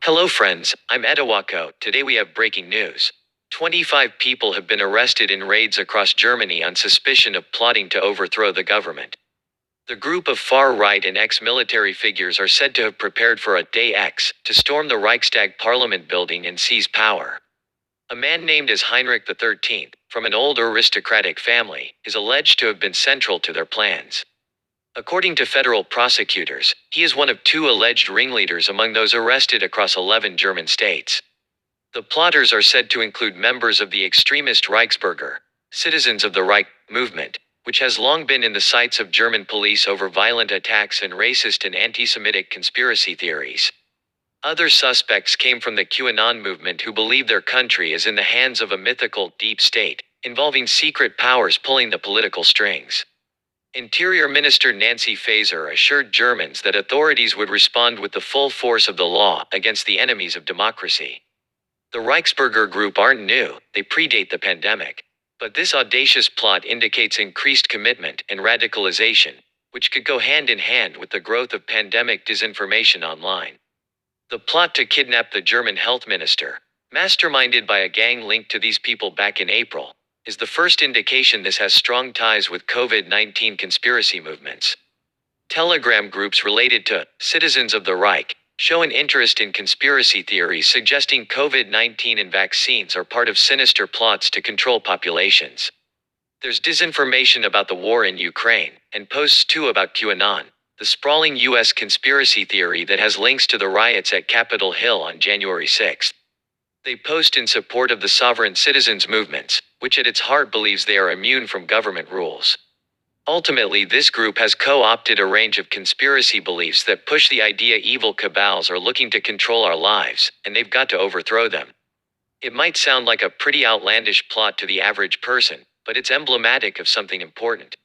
Hello friends, I'm Edawako. Today we have breaking news. 25 people have been arrested in raids across Germany on suspicion of plotting to overthrow the government. The group of far-right and ex-military figures are said to have prepared for a Day X to storm the Reichstag parliament building and seize power. A man named as Heinrich XIII, from an old aristocratic family, is alleged to have been central to their plans. According to federal prosecutors, he is one of two alleged ringleaders among those arrested across 11 German states. The plotters are said to include members of the extremist Reichsbürger, Citizens of the Reich movement, which has long been in the sights of German police over violent attacks and racist and anti-Semitic conspiracy theories. Other suspects came from the QAnon movement who believe their country is in the hands of a mythical deep state, involving secret powers pulling the political strings. Interior Minister Nancy Faeser assured Germans that authorities would respond with the full force of the law against the enemies of democracy. The Reichsbürger group aren't new, they predate the pandemic. But this audacious plot indicates increased commitment and radicalization, which could go hand in hand with the growth of pandemic disinformation online. The plot to kidnap the German health minister, masterminded by a gang linked to these people back in April, is the first indication this has strong ties with COVID-19 conspiracy movements. Telegram groups related to Citizens of the Reich show an interest in conspiracy theories suggesting COVID-19 and vaccines are part of sinister plots to control populations. There's disinformation about the war in Ukraine, and posts too about QAnon, the sprawling US conspiracy theory that has links to the riots at Capitol Hill on January 6. They post in support of the sovereign citizens movements, which at its heart believes they are immune from government rules. Ultimately, this group has co-opted a range of conspiracy beliefs that push the idea evil cabals are looking to control our lives, and they've got to overthrow them. It might sound like a pretty outlandish plot to the average person, but it's emblematic of something important.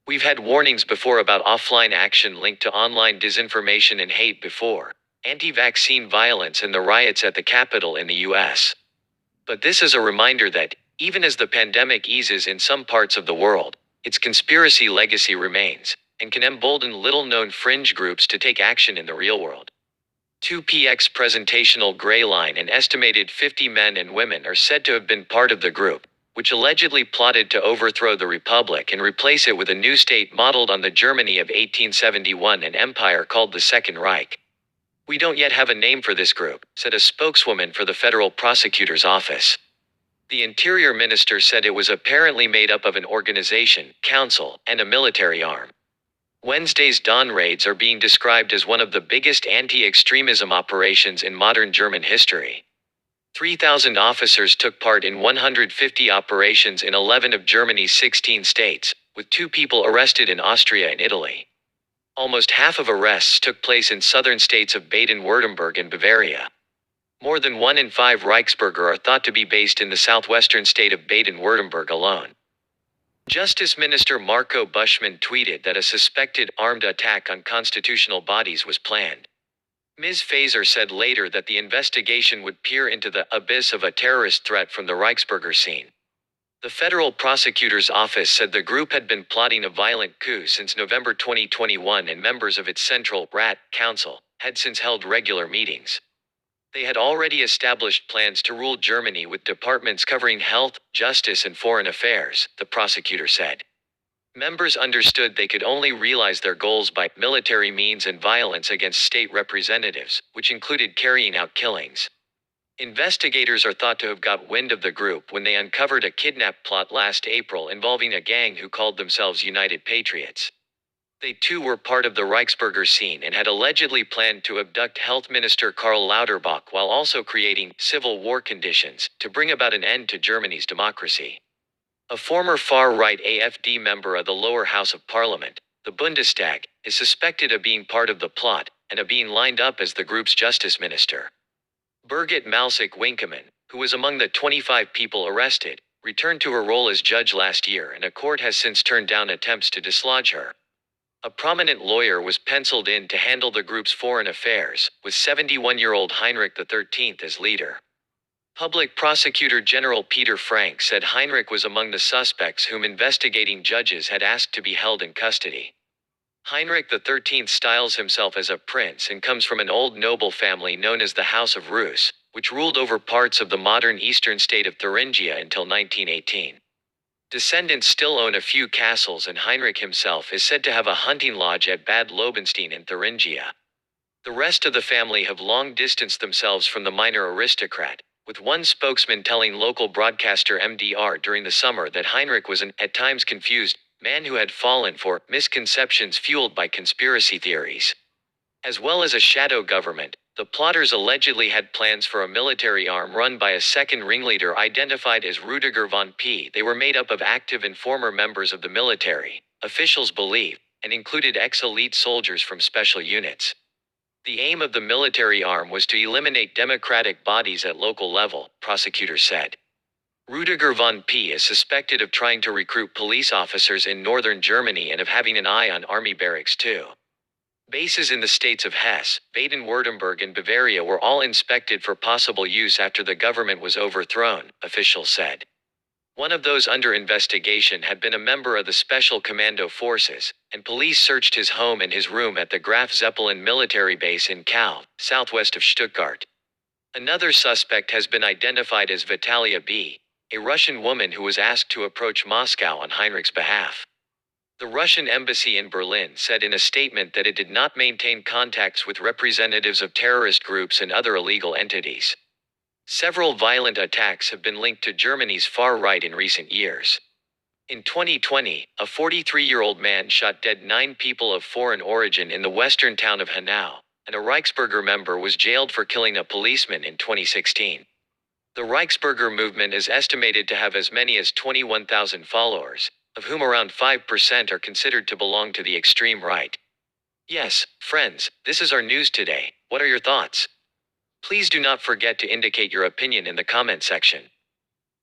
We've had warnings before about offline action linked to online disinformation and hate before. Anti-vaccine violence and the riots at the Capitol in the US. But this is a reminder that, even as the pandemic eases in some parts of the world, its conspiracy legacy remains, and can embolden little-known fringe groups to take action in the real world. 2px presentational gray line and estimated 50 men and women are said to have been part of the group, which allegedly plotted to overthrow the Republic and replace it with a new state modeled on the Germany of 1871, an empire called the Second Reich. "We don't yet have a name for this group," said a spokeswoman for the federal prosecutor's office. The interior minister said it was apparently made up of an organization, council, and a military arm. Wednesday's dawn raids are being described as one of the biggest anti-extremism operations in modern German history. 3,000 officers took part in 150 operations in 11 of Germany's 16 states, with 2 people arrested in Austria and Italy. Almost half of arrests took place in southern states of Baden-Württemberg and Bavaria. More than 1 in 5 Reichsbürger are thought to be based in the southwestern state of Baden-Württemberg alone. Justice Minister Marco Buschmann tweeted that a suspected armed attack on constitutional bodies was planned. Ms. Faeser said later that the investigation would peer into the abyss of a terrorist threat from the Reichsbürger scene. The federal prosecutor's office said the group had been plotting a violent coup since November 2021, and members of its central Rat Council had since held regular meetings. They had already established plans to rule Germany with departments covering health, justice, and foreign affairs, the prosecutor said. Members understood they could only realize their goals by military means and violence against state representatives, which included carrying out killings. Investigators are thought to have got wind of the group when they uncovered a kidnap plot last April involving a gang who called themselves United Patriots. They too were part of the Reichsbürger scene and had allegedly planned to abduct Health Minister Karl Lauterbach while also creating civil war conditions to bring about an end to Germany's democracy. A former far-right AfD member of the lower house of parliament, the Bundestag, is suspected of being part of the plot and of being lined up as the group's justice minister. Birgit Malsick-Winkemann, who was among the 25 people arrested, returned to her role as judge last year, and a court has since turned down attempts to dislodge her. A prominent lawyer was penciled in to handle the group's foreign affairs, with 71-year-old Heinrich XIII as leader. Public Prosecutor General Peter Frank said Heinrich was among the suspects whom investigating judges had asked to be held in custody. Heinrich XIII styles himself as a prince and comes from an old noble family known as the House of Rus, which ruled over parts of the modern eastern state of Thuringia until 1918. Descendants still own a few castles, and Heinrich himself is said to have a hunting lodge at Bad Lobenstein in Thuringia. The rest of the family have long distanced themselves from the minor aristocrat, with one spokesman telling local broadcaster MDR during the summer that Heinrich was an, at times confused, man who had fallen for misconceptions fueled by conspiracy theories. As well as a shadow government, the plotters allegedly had plans for a military arm run by a second ringleader identified as Rudiger von P. They were made up of active and former members of the military, officials believe, and included ex-elite soldiers from special units. The aim of the military arm was to eliminate democratic bodies at local level, prosecutors said. Rudiger von P. is suspected of trying to recruit police officers in northern Germany and of having an eye on army barracks too. Bases in the states of Hesse, Baden-Württemberg and Bavaria were all inspected for possible use after the government was overthrown, officials said. One of those under investigation had been a member of the Special Commando Forces, and police searched his home and his room at the Graf Zeppelin military base in Kau, southwest of Stuttgart. Another suspect has been identified as Vitalia B., a Russian woman who was asked to approach Moscow on Heinrich's behalf. The Russian embassy in Berlin said in a statement that it did not maintain contacts with representatives of terrorist groups and other illegal entities. Several violent attacks have been linked to Germany's far right in recent years. In 2020, a 43-year-old man shot dead 9 people of foreign origin in the western town of Hanau, and a Reichsbürger member was jailed for killing a policeman in 2016. The Reichsbürger movement is estimated to have as many as 21,000 followers, of whom around 5% are considered to belong to the extreme right. Yes, friends, this is our news today. What are your thoughts? Please do not forget to indicate your opinion in the comment section.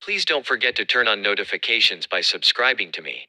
Please don't forget to turn on notifications by subscribing to me.